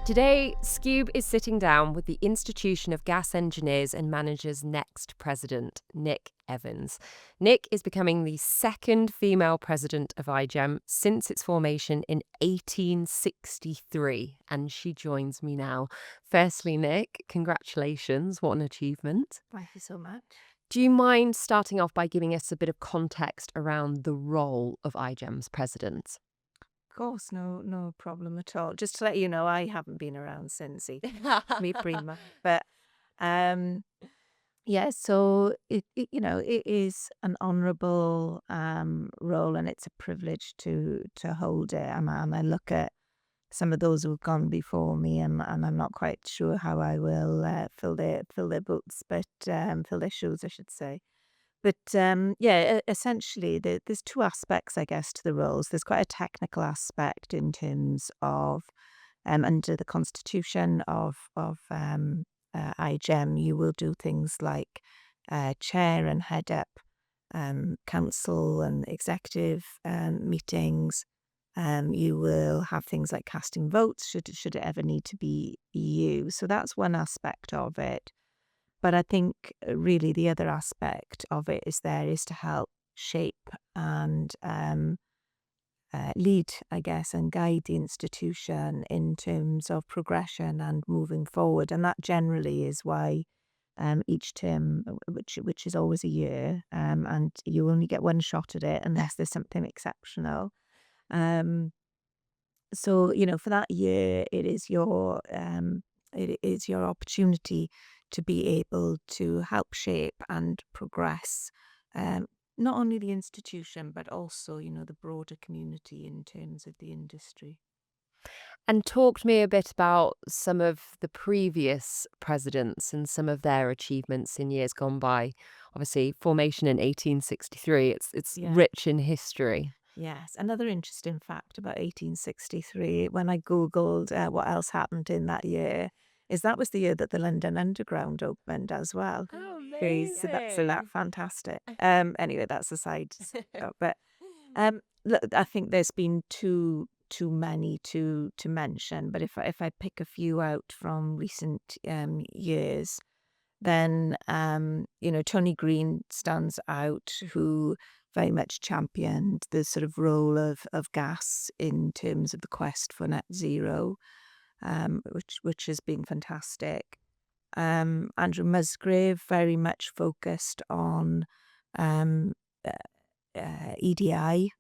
Today, Skewb is sitting down with the Institution of Gas Engineers and Managers' next president, Nick Evans. Nick is becoming the second female president of IGEM since its formation in 1863, and she joins me now. Firstly, Nick, congratulations. What an achievement. Thank you so much. Do you mind starting off by giving us a bit of context around the role of IGEM's president? Of course, no problem at all. Just to let you know, I haven't been around since me prima. But um yeah, so it is an honourable role, and it's a privilege to hold it. And I look at some of those who've gone before me, and I'm not quite sure how I will fill their boots, but fill their shoes, I should say. But yeah, essentially, there's two aspects, I guess, to the roles. There's quite a technical aspect in terms of under the constitution of IGEM, you will do things like chair and head up council and executive meetings. You will have things like casting votes should it ever need to be you. So that's one aspect of it. But I think really the other aspect of it is to help shape and lead, I guess, and guide the institution in terms of progression and moving forward. And that generally is why each term, which is always a year, and you only get one shot at it unless there's something exceptional. Um, so for that year, it is your opportunity to be able to help shape and progress not only the institution but also the broader community in terms of the industry. And talk to me a bit about some of the previous presidents and some of their achievements in years gone by. Obviously, formation in 1863, it's Yeah. rich in history. Yes. Another interesting fact about 1863, when I Googled what else happened in that year, is that was the year that the London Underground opened as well. Oh, So that's amazing. fantastic. Anyway, that's a side. But look, I think there's been too many to mention. But if I pick a few out from recent years, then Tony Green stands out, who very much championed the sort of role of gas in terms of the quest for net zero, which has been fantastic. Andrew Musgrave very much focused on um, uh, EDI,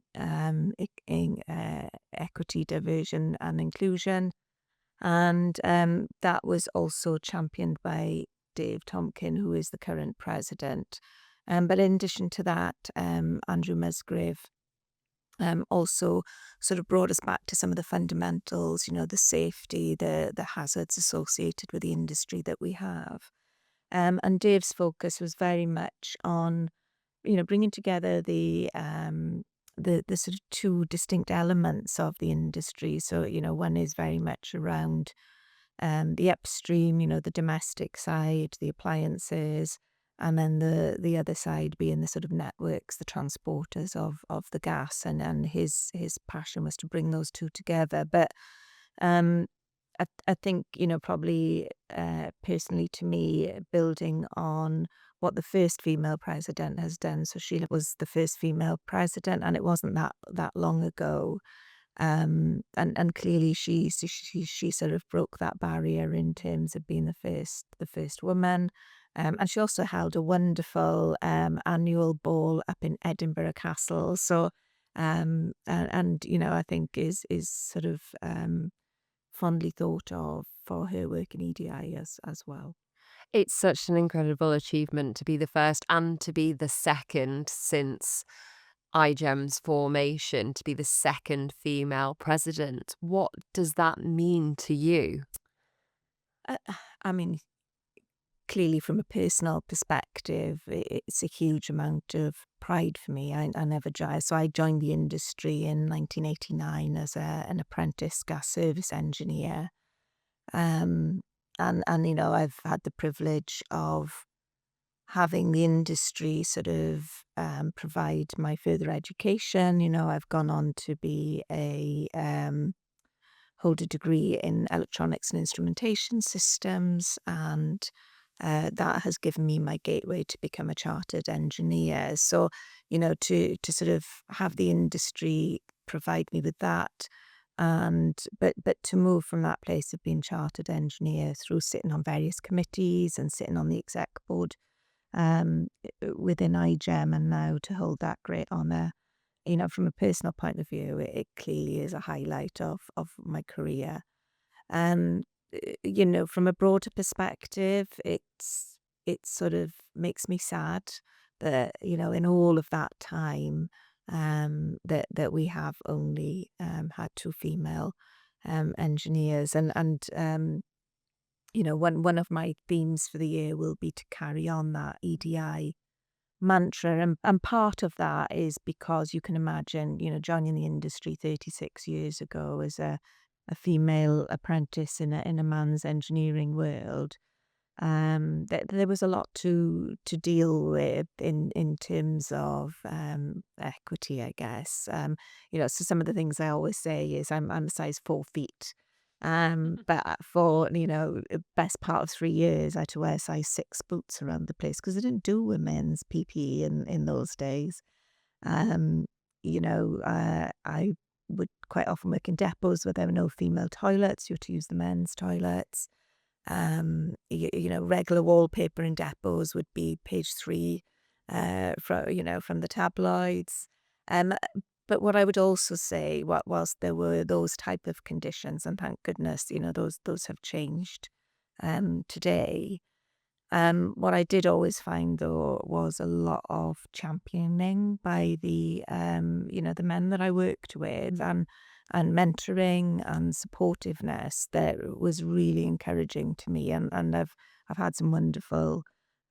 equity, diversion, and inclusion, and that was also championed by Dave Tompkin, who is the current president. But in addition to that, Andrew Musgrave also sort of brought us back to some of the fundamentals, the safety, the hazards associated with the industry that we have. And Dave's focus was very much on, bringing together the sort of two distinct elements of the industry. So, one is very much around the upstream, the domestic side, the appliances, and then the other side being the sort of networks, the transporters of the gas, and his passion was to bring those two together. But um, I think probably personally to me, building on what the first female president has done. So she was the first female president, and it wasn't that long ago. And clearly she sort of broke that barrier in terms of being the first woman. And she also held a wonderful annual ball up in Edinburgh Castle. So and I think is sort of fondly thought of for her work in EDI as well. It's such an incredible achievement to be the first and to be the second since iGEM's formation, to be the second female president. What does that mean to you? Uh, I mean, clearly from a personal perspective, it's a huge amount of pride for me. I never joined. So I joined the industry in 1989 as an apprentice gas service engineer. Um, and I've had the privilege of having the industry sort of provide my further education. I've gone on to be hold a degree in electronics and instrumentation systems, and that has given me my gateway to become a chartered engineer. So, to sort of have the industry provide me with that, and but to move from that place of being chartered engineer through sitting on various committees and sitting on the exec board within IGEM, and now to hold that great honour, from a personal point of view, it clearly is a highlight of my career. Um, from a broader perspective, it sort of makes me sad that, in all of that time, that we have only had two female engineers, and one of my themes for the year will be to carry on that EDI mantra. And part of that is because you can imagine, joining the industry 36 years ago as a female apprentice in a man's engineering world. There was a lot to deal with in terms of equity, I guess. So some of the things I always say is I'm a size 4 feet. But for best part of 3 years, I had to wear size 6 boots around the place because they didn't do women's PPE in those days. Um, I would quite often work in depots where there were no female toilets. You had to use the men's toilets. Regular wallpaper in depots would be page 3, from the tabloids. Um, but what I would also say, whilst there were those type of conditions, and thank goodness, those have changed today. What I did always find though was a lot of championing by the men that I worked with, and mentoring and supportiveness that was really encouraging to me, and I've had some wonderful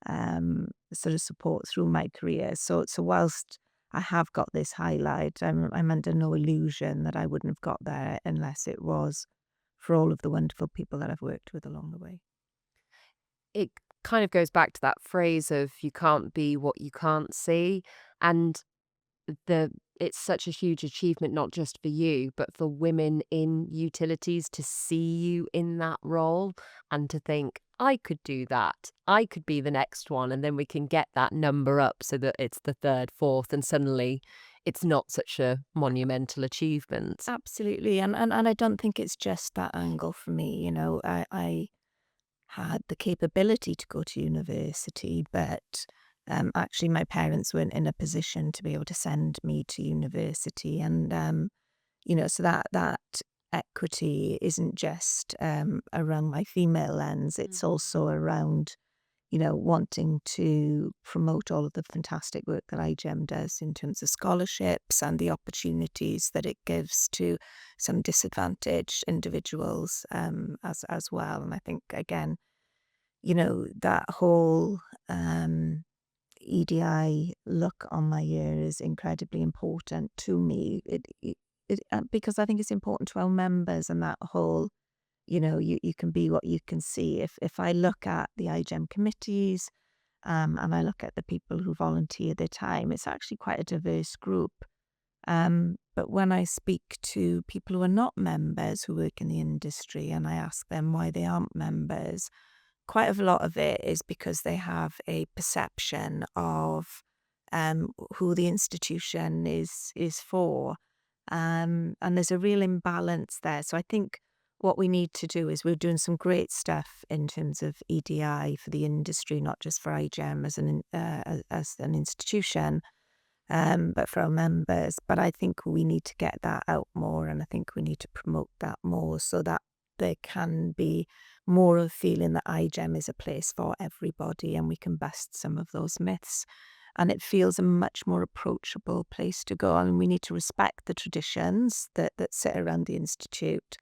sort of support through my career. So whilst I have got this highlight, I'm under no illusion that I wouldn't have got there unless it was for all of the wonderful people that I've worked with along the way. It kind of goes back to that phrase of you can't be what you can't see. And the it's such a huge achievement, not just for you, but for women in utilities to see you in that role and to think, I could do that. I could be the next one. And then we can get that number up so that it's the third, fourth, and suddenly it's not such a monumental achievement. Absolutely, and I don't think it's just that angle for me. I had the capability to go to university, but actually my parents weren't in a position to be able to send me to university, and so that equity isn't just around my female lens; it's also around wanting to promote all of the fantastic work that IGEM does in terms of scholarships and the opportunities that it gives to some disadvantaged individuals, as well. And I think again, that whole EDI look on my year is incredibly important to me. Because I think it's important to our members, and that whole, you can be what you can see. If I look at the IGEM committees, and I look at the people who volunteer their time, it's actually quite a diverse group. But when I speak to people who are not members who work in the industry, and I ask them why they aren't members, quite a lot of it is because they have a perception of who the institution is for, and there's a real imbalance there. So I think what we need to do is we're doing some great stuff in terms of EDI for the industry, not just for IGEM as an institution, but for our members. But I think we need to get that out more, and I think we need to promote that more so that there can be more of a feeling that IGEM is a place for everybody, and we can bust some of those myths. And it feels a much more approachable place to go. And we need to respect the traditions that sit around the institute.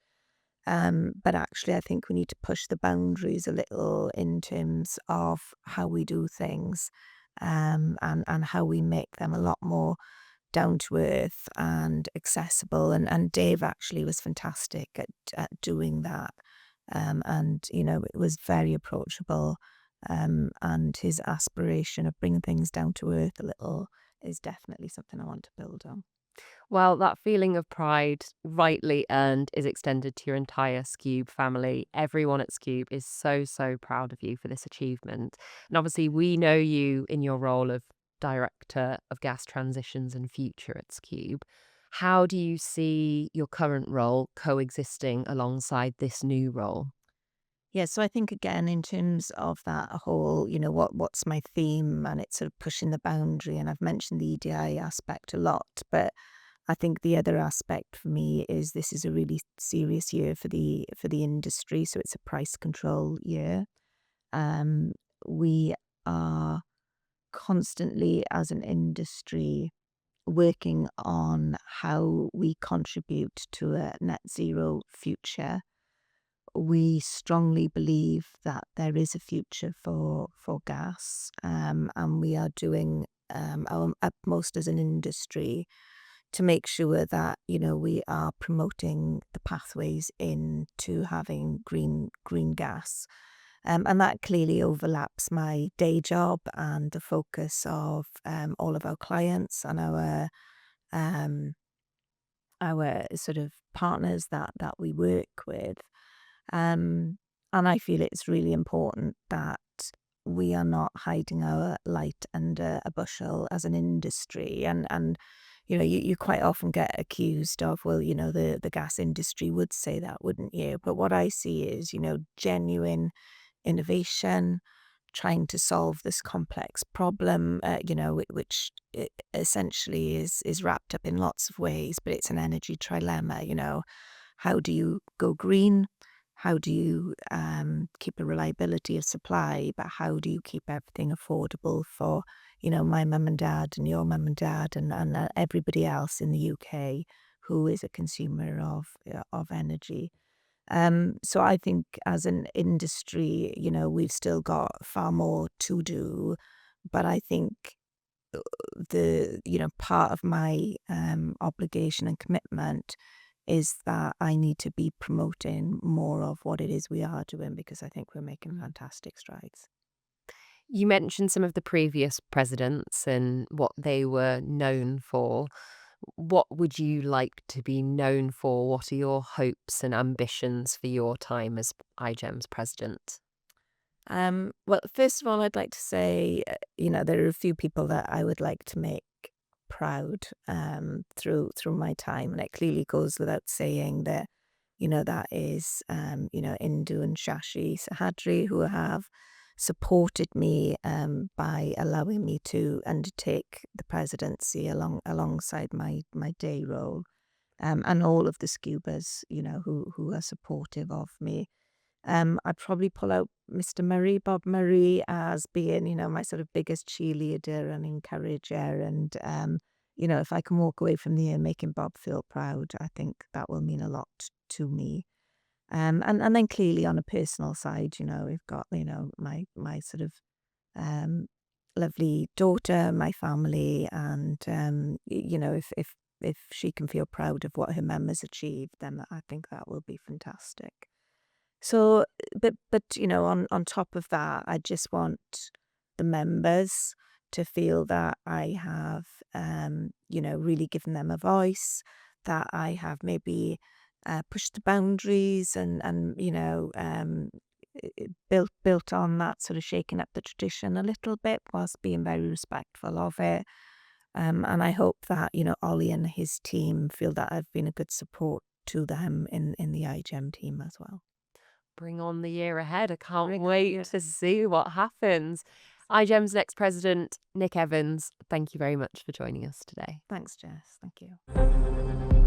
But actually, I think we need to push the boundaries a little in terms of how we do things, and how we make them a lot more down to earth and accessible. And Dave actually was fantastic at doing that. And, it was very approachable. And his aspiration of bringing things down to earth a little is definitely something I want to build on. Well, that feeling of pride, rightly earned, is extended to your entire Skewb family. Everyone at Skewb is so, so proud of you for this achievement. And obviously, we know you in your role of Director of Gas Transitions and Future at Skewb. How do you see your current role coexisting alongside this new role? Yeah, so I think again in terms of that whole, what's my theme, and it's sort of pushing the boundary, and I've mentioned the EDI aspect a lot, but I think the other aspect for me is this is a really serious year for the industry, so it's a price control year. Um, we are constantly as an industry working on how we contribute to a net zero future. We strongly believe that there is a future for gas, and we are doing our utmost as an industry to make sure that we are promoting the pathways into having green gas, and that clearly overlaps my day job and the focus of all of our clients and um, our sort of partners that we work with. And I feel it's really important that we are not hiding our light under a bushel as an industry. And you quite often get accused of, well, the gas industry would say that, wouldn't you? But what I see is, genuine innovation, trying to solve this complex problem, which essentially is wrapped up in lots of ways, but it's an energy trilemma. How do you go green? How do you keep a reliability of supply? But how do you keep everything affordable for, my mum and dad and your mum and dad and everybody else in the UK who is a consumer of energy? So I think as an industry, we've still got far more to do, but I think part of my obligation and commitment is that I need to be promoting more of what it is we are doing, because I think we're making fantastic strides. You mentioned some of the previous presidents and what they were known for. What would you like to be known for? What are your hopes and ambitions for your time as IGEM's president? Well, first of all, I'd like to say, there are a few people that I would like to make proud through my time, and it clearly goes without saying that, that is, Indu and Shashi Sahadri, who have supported me by allowing me to undertake the presidency alongside my day role, and all of the Skewbers, who are supportive of me. I'd probably pull out Mr. Murray, Bob Murray, as being, my sort of biggest cheerleader and encourager. And, if I can walk away from the year making Bob feel proud, I think that will mean a lot to me. And then clearly on a personal side, we've got, my sort of um, lovely daughter, my family, and, if she can feel proud of what her mum has achieved, then I think that will be fantastic. So, but on top of that, I just want the members to feel that I have, really given them a voice, that I have maybe pushed the boundaries and built on that sort of shaking up the tradition a little bit whilst being very respectful of it. And I hope that Ollie and his team feel that I've been a good support to them in the IGEM team as well. Bring on the year ahead. I can't Bring on the wait year. to see what happens. IGEM's next president, Nick Evans, thank you very much for joining us today. Thanks, Jess. Thank you.